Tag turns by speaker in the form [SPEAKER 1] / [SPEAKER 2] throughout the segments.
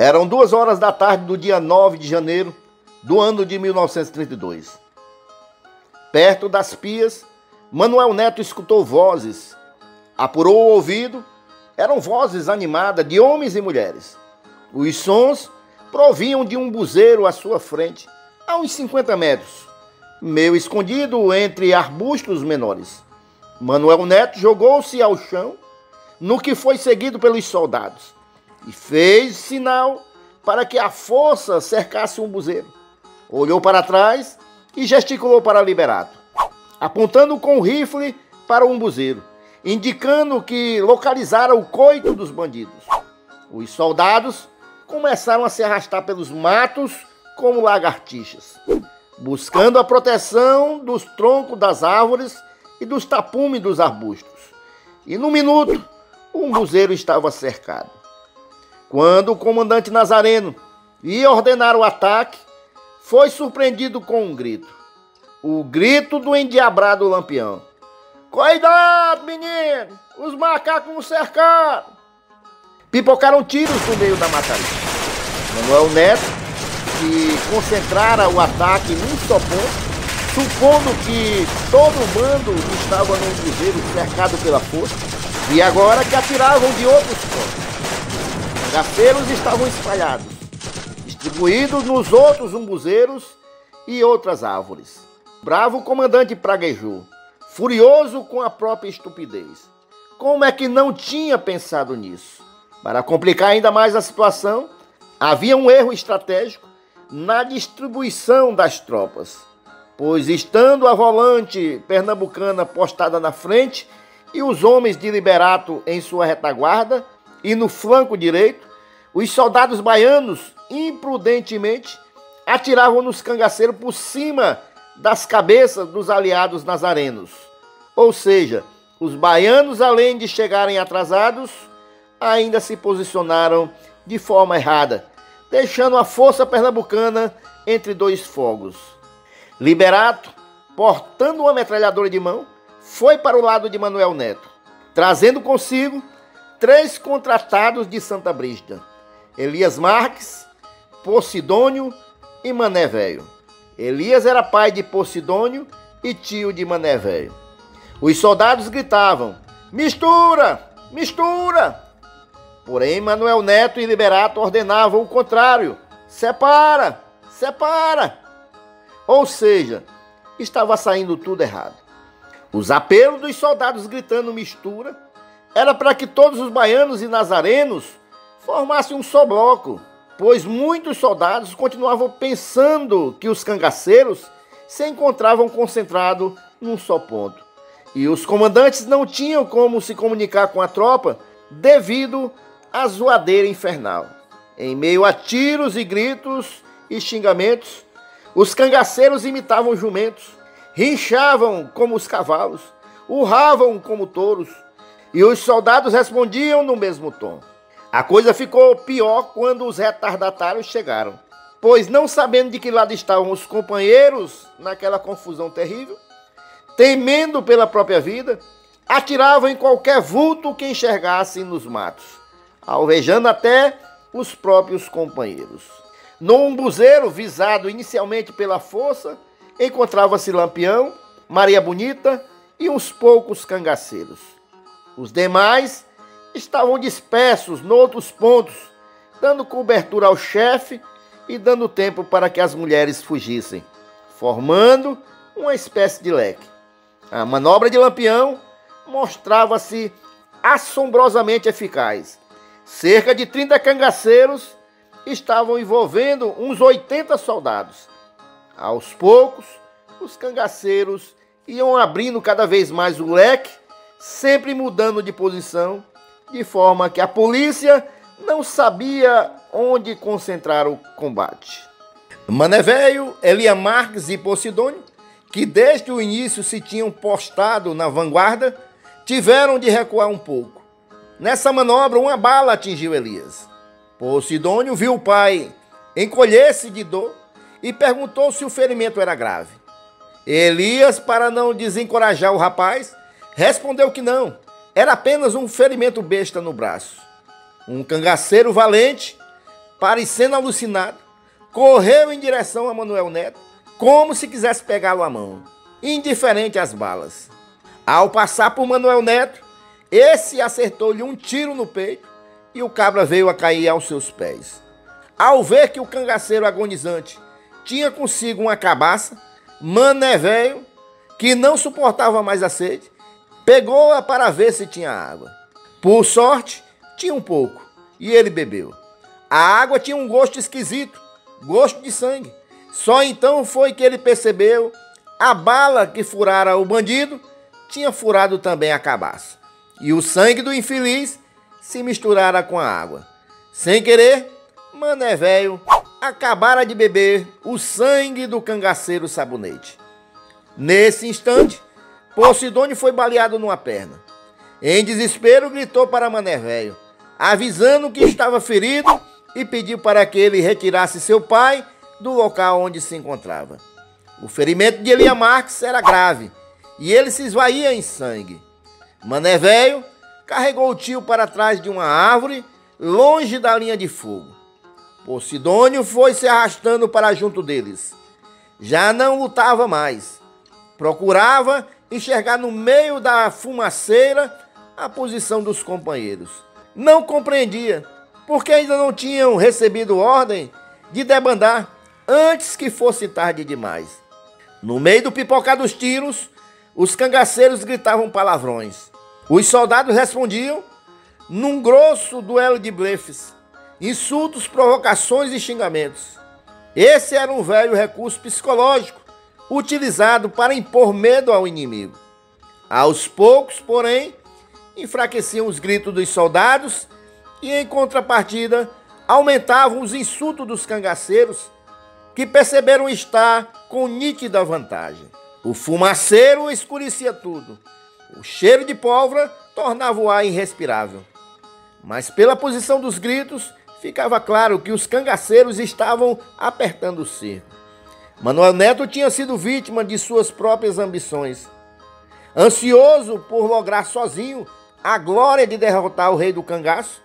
[SPEAKER 1] Eram 2 horas da tarde do dia 9 de janeiro do ano de 1932. Perto das pias, Manuel Neto escutou vozes. Apurou o ouvido, eram vozes animadas de homens e mulheres. Os sons provinham de um buzeiro à sua frente, a uns 50 metros, meio escondido entre arbustos menores. Manuel Neto jogou-se ao chão, no que foi seguido pelos soldados, e fez sinal para que a força cercasse um buzeiro. Olhou para trás e gesticulou para Liberato, apontando com o rifle para um buzeiro, indicando que localizara o coito dos bandidos. Os soldados começaram a se arrastar pelos matos como lagartixas, buscando a proteção dos troncos das árvores e dos tapumes dos arbustos. E num minuto, um buzeiro estava cercado. Quando o comandante Nazareno ia ordenar o ataque, foi surpreendido com um grito. O grito do endiabrado Lampião. Cuidado, menino! Os macacos nos cercaram! Pipocaram tiros no meio da mataria. Manuel Neto, que concentrara o ataque num só ponto, supondo que todo o bando estava num buzeiro cercado pela força, e agora que atiravam de outros pontos. Os cangaceiros estavam espalhados, distribuídos nos outros umbuzeiros e outras árvores. O bravo comandante praguejou, furioso com a própria estupidez. Como é que não tinha pensado nisso? Para complicar ainda mais a situação, havia um erro estratégico na distribuição das tropas, pois estando a volante pernambucana postada na frente e os homens de Liberato em sua retaguarda e no flanco direito, os soldados baianos imprudentemente atiravam nos cangaceiros por cima das cabeças dos aliados nazarenos. Ou seja, os baianos, além de chegarem atrasados, ainda se posicionaram de forma errada, deixando a força pernambucana entre dois fogos. Liberato, portando uma metralhadora de mão, foi para o lado de Manuel Neto, trazendo consigo 3 contratados de Santa Brígida: Elias Marques, Posidônio e Mané Velho. Elias era pai de Posidônio e tio de Mané Velho. Os soldados gritavam: mistura, mistura! Porém, Manuel Neto e Liberato ordenavam o contrário: separa, separa! Ou seja, estava saindo tudo errado. Os apelos dos soldados gritando mistura era para que todos os baianos e nazarenos formassem um só bloco, pois muitos soldados continuavam pensando que os cangaceiros se encontravam concentrados num só ponto. E os comandantes não tinham como se comunicar com a tropa devido à zoadeira infernal. Em meio a tiros e gritos e xingamentos, os cangaceiros imitavam jumentos, rinchavam como os cavalos, urravam como touros, e os soldados respondiam no mesmo tom. A coisa ficou pior quando os retardatários chegaram, pois não sabendo de que lado estavam os companheiros naquela confusão terrível, temendo pela própria vida, atiravam em qualquer vulto que enxergassem nos matos, alvejando até os próprios companheiros. No umbuzeiro, visado inicialmente pela força, encontrava-se Lampião, Maria Bonita e uns poucos cangaceiros. Os demais estavam dispersos noutros pontos, dando cobertura ao chefe e dando tempo para que as mulheres fugissem, formando uma espécie de leque. A manobra de Lampião mostrava-se assombrosamente eficaz. Cerca de 30 cangaceiros estavam envolvendo uns 80 soldados. Aos poucos, os cangaceiros iam abrindo cada vez mais o leque, sempre mudando de posição, de forma que a polícia não sabia onde concentrar o combate. Mané Velho, Elias Marques e Posidônio, que desde o início se tinham postado na vanguarda, tiveram de recuar um pouco. Nessa manobra, uma bala atingiu Elias. Posidônio viu o pai encolher-se de dor e perguntou se o ferimento era grave. Elias, para não desencorajar o rapaz, respondeu que não, era apenas um ferimento besta no braço. Um cangaceiro valente parecendo alucinado, correu em direção a Manuel Neto, como se quisesse pegá-lo à mão, indiferente às balas. Ao passar por Manuel Neto, esse acertou-lhe um tiro no peito e o cabra veio a cair aos seus pés. Ao ver que o cangaceiro agonizante tinha consigo uma cabaça, Mané Velho, que não suportava mais a sede, pegou-a para ver se tinha água. Por sorte, tinha um pouco, e ele bebeu. A água tinha um gosto esquisito, gosto de sangue. Só então foi que ele percebeu a bala que furara o bandido tinha furado também a cabaça. E o sangue do infeliz se misturara com a água. Sem querer, Mané Velho acabara de beber o sangue do cangaceiro Sabonete. Nesse instante, Posidônio foi baleado numa perna. Em desespero, gritou para Mané Velho, avisando que estava ferido e pediu para que ele retirasse seu pai do local onde se encontrava. O ferimento de Elia Marques era grave e ele se esvaía em sangue. Mané Velho carregou o tio para trás de uma árvore, longe da linha de fogo. Posidônio foi se arrastando para junto deles. Já não lutava mais. Procurava enxergar no meio da fumaceira a posição dos companheiros. Não compreendia, porque ainda não tinham recebido ordem de debandar antes que fosse tarde demais. No meio do pipocar dos tiros, os cangaceiros gritavam palavrões. Os soldados respondiam num grosso duelo de blefes, insultos, provocações e xingamentos. Esse era um velho recurso psicológico utilizado para impor medo ao inimigo. Aos poucos, porém, enfraqueciam os gritos dos soldados e, em contrapartida, aumentavam os insultos dos cangaceiros, que perceberam estar com nítida vantagem. O fumaceiro escurecia tudo. O cheiro de pólvora tornava o ar irrespirável. Mas pela posição dos gritos, ficava claro que os cangaceiros estavam apertando o cerco. Manuel Neto tinha sido vítima de suas próprias ambições. Ansioso por lograr sozinho a glória de derrotar o rei do cangaço,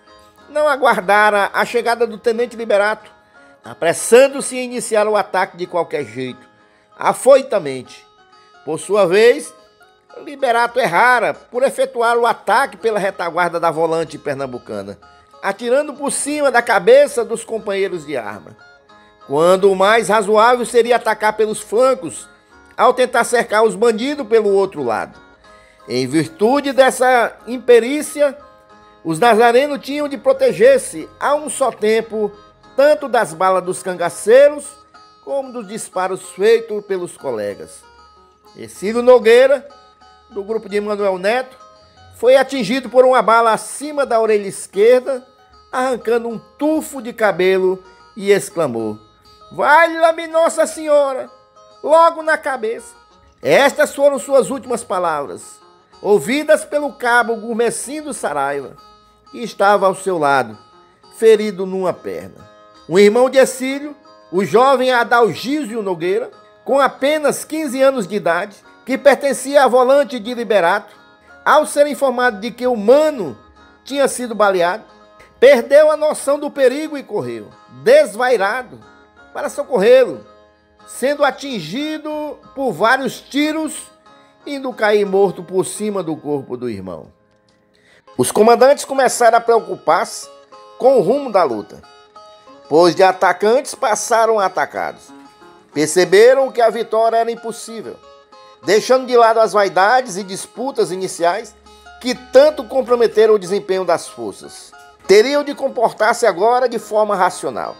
[SPEAKER 1] não aguardara a chegada do tenente Liberato, apressando-se em iniciar o ataque de qualquer jeito, afoitamente. Por sua vez, Liberato errara por efetuar o ataque pela retaguarda da volante pernambucana, atirando por cima da cabeça dos companheiros de arma, quando o mais razoável seria atacar pelos flancos, ao tentar cercar os bandidos pelo outro lado. Em virtude dessa imperícia, os nazarenos tinham de proteger-se a um só tempo, tanto das balas dos cangaceiros, como dos disparos feitos pelos colegas. Ercílio Nogueira, do grupo de Manuel Neto, foi atingido por uma bala acima da orelha esquerda, arrancando um tufo de cabelo e exclamou: "Valha-me Nossa Senhora!" logo na cabeça. Estas foram suas últimas palavras, ouvidas pelo cabo Gurmecindo Saraiva, que estava ao seu lado, ferido numa perna. Um irmão de Ercílio, o jovem Adalgísio Nogueira, com apenas 15 anos de idade, que pertencia à volante de Liberato, ao ser informado de que o mano tinha sido baleado, perdeu a noção do perigo e correu, desvairado, para socorrê-lo, sendo atingido por vários tiros, indo cair morto por cima do corpo do irmão. Os comandantes começaram a preocupar-se com o rumo da luta, pois de atacantes passaram a atacados. Perceberam que a vitória era impossível, deixando de lado as vaidades e disputas iniciais que tanto comprometeram o desempenho das forças. Teriam de comportar-se agora de forma racional.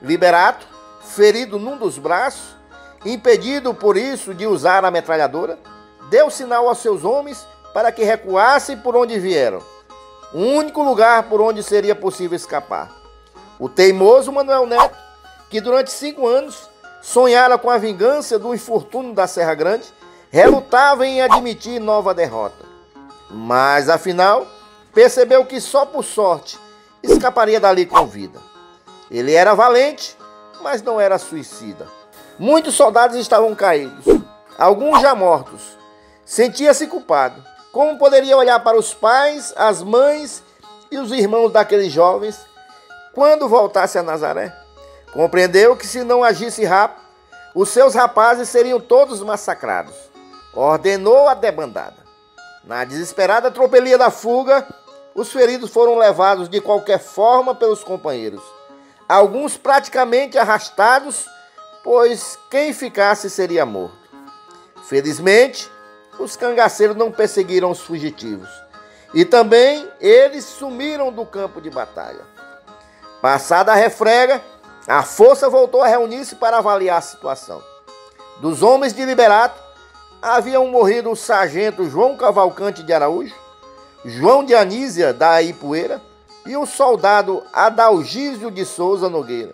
[SPEAKER 1] Liberato, ferido num dos braços, impedido por isso de usar a metralhadora, deu sinal aos seus homens para que recuassem por onde vieram, o único lugar por onde seria possível escapar. O teimoso Manuel Neto, que durante 5 anos sonhara com a vingança do infortúnio da Serra Grande, relutava em admitir nova derrota. Mas, afinal, percebeu que só por sorte escaparia dali com vida. Ele era valente, mas não era suicida. Muitos soldados estavam caídos, alguns já mortos. Sentia-se culpado. Como poderia olhar para os pais, as mães e os irmãos daqueles jovens quando voltasse a Nazaré, compreendeu que se não agisse rápido, os seus rapazes seriam todos massacrados. Ordenou a debandada. Na desesperada tropelia da fuga, os feridos foram levados de qualquer forma pelos companheiros, alguns praticamente arrastados, pois quem ficasse seria morto. Felizmente, os cangaceiros não perseguiram os fugitivos, e também eles sumiram do campo de batalha. Passada a refrega, a força voltou a reunir-se para avaliar a situação. Dos homens de Liberato, haviam morrido o sargento João Cavalcante de Araújo, João de Anísia da Ipueira e o soldado Adalgísio de Souza Nogueira.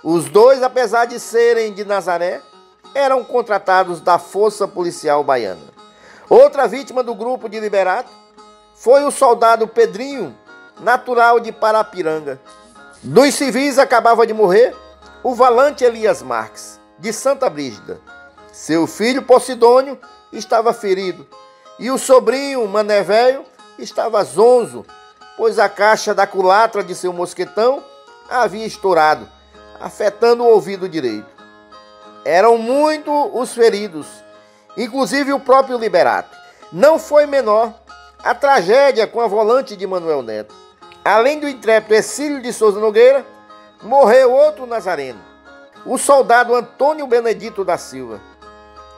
[SPEAKER 1] Os dois, apesar de serem de Nazaré, eram contratados da Força Policial Baiana. Outra vítima do grupo de Liberato foi o soldado Pedrinho, natural de Parapiranga. Dos civis acabava de morrer o valente Elias Marques, de Santa Brígida. Seu filho Posidônio estava ferido e o sobrinho Mané Velho estava zonzo, pois a caixa da culatra de seu mosquetão havia estourado, afetando o ouvido direito. Eram muitos os feridos, inclusive o próprio Liberato. Não foi menor a tragédia com a volante de Manuel Neto. Além do intrépido Exílio de Souza Nogueira, morreu outro nazareno, o soldado Antônio Benedito da Silva.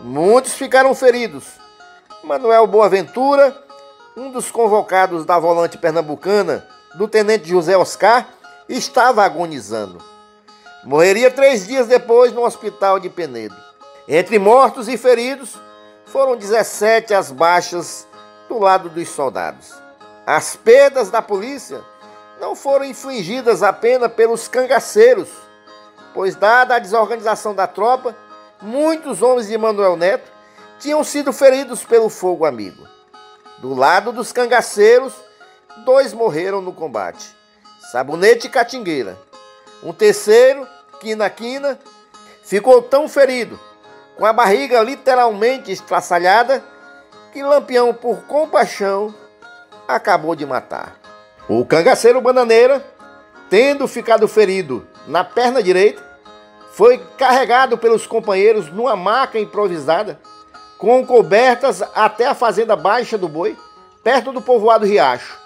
[SPEAKER 1] Muitos ficaram feridos. Manuel Boaventura, um dos convocados da volante pernambucana, do tenente José Oscar, estava agonizando. Morreria 3 dias depois no hospital de Penedo. Entre mortos e feridos, foram 17 as baixas do lado dos soldados. As perdas da polícia não foram infligidas apenas pelos cangaceiros, pois, dada a desorganização da tropa, muitos homens de Manuel Neto tinham sido feridos pelo fogo amigo. Do lado dos cangaceiros, 2 morreram no combate, Sabonete e Catingueira. Um terceiro, Quina Quina, ficou tão ferido, com a barriga literalmente estraçalhada, que Lampião, por compaixão, acabou de matar. O cangaceiro Bananeira, tendo ficado ferido na perna direita, foi carregado pelos companheiros numa maca improvisada, com cobertas até a fazenda Baixa do Boi, perto do povoado Riacho,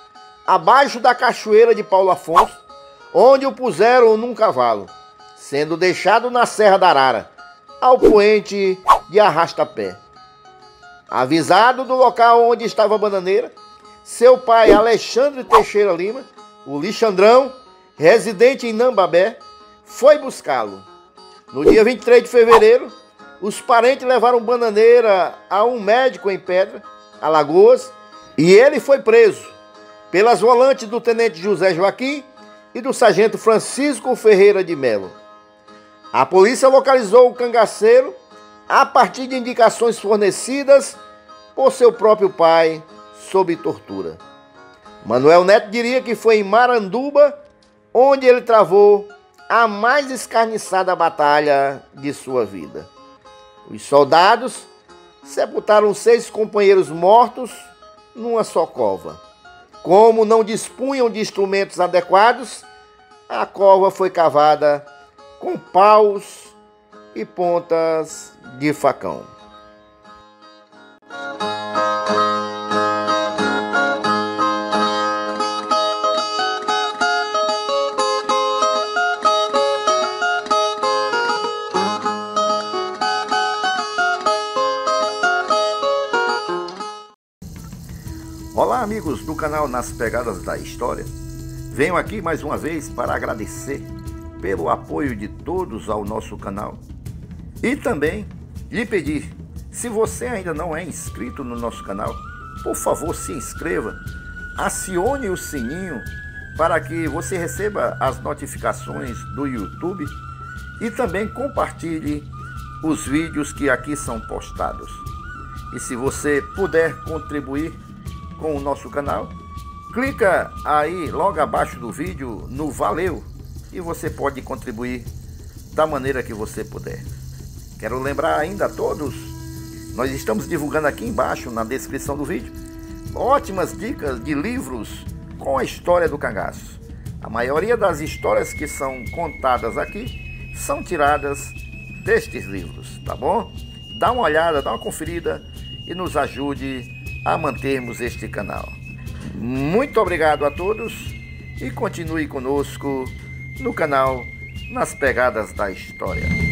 [SPEAKER 1] abaixo da cachoeira de Paulo Afonso, onde o puseram num cavalo, sendo deixado na Serra da Arara, ao poente de Arrastapé. Avisado do local onde estava a Bananeira, seu pai Alexandre Teixeira Lima, o Lixandrão, residente em Nambabé, foi buscá-lo. No dia 23 de fevereiro, os parentes levaram Bananeira a um médico em Pedra, Alagoas, e ele foi preso pelas volantes do tenente José Joaquim e do sargento Francisco Ferreira de Melo. A polícia localizou o cangaceiro a partir de indicações fornecidas por seu próprio pai, sob tortura. Manuel Neto diria que foi em Maranduba onde ele travou a mais escarniçada batalha de sua vida. Os soldados sepultaram 6 companheiros mortos numa só cova. Como não dispunham de instrumentos adequados, a cova foi cavada com paus e pontas de facão. Olá, amigos do canal Nas Pegadas da História. Venho aqui mais uma vez para agradecer pelo apoio de todos ao nosso canal e também lhe pedir, se você ainda não é inscrito no nosso canal, por favor se inscreva, acione o sininho para que você receba as notificações do YouTube e também compartilhe os vídeos que aqui são postados. E se você puder contribuir com o nosso canal, clica aí logo abaixo do vídeo no Valeu e você pode contribuir da maneira que você puder. Quero lembrar ainda a todos, nós estamos divulgando aqui embaixo na descrição do vídeo ótimas dicas de livros com a história do cangaço. A maioria das histórias que são contadas aqui são tiradas destes livros, tá bom? Dá uma olhada, dá uma conferida e nos ajude a mantermos este canal. Muito obrigado a todos e continue conosco no canal Nas Pegadas da História.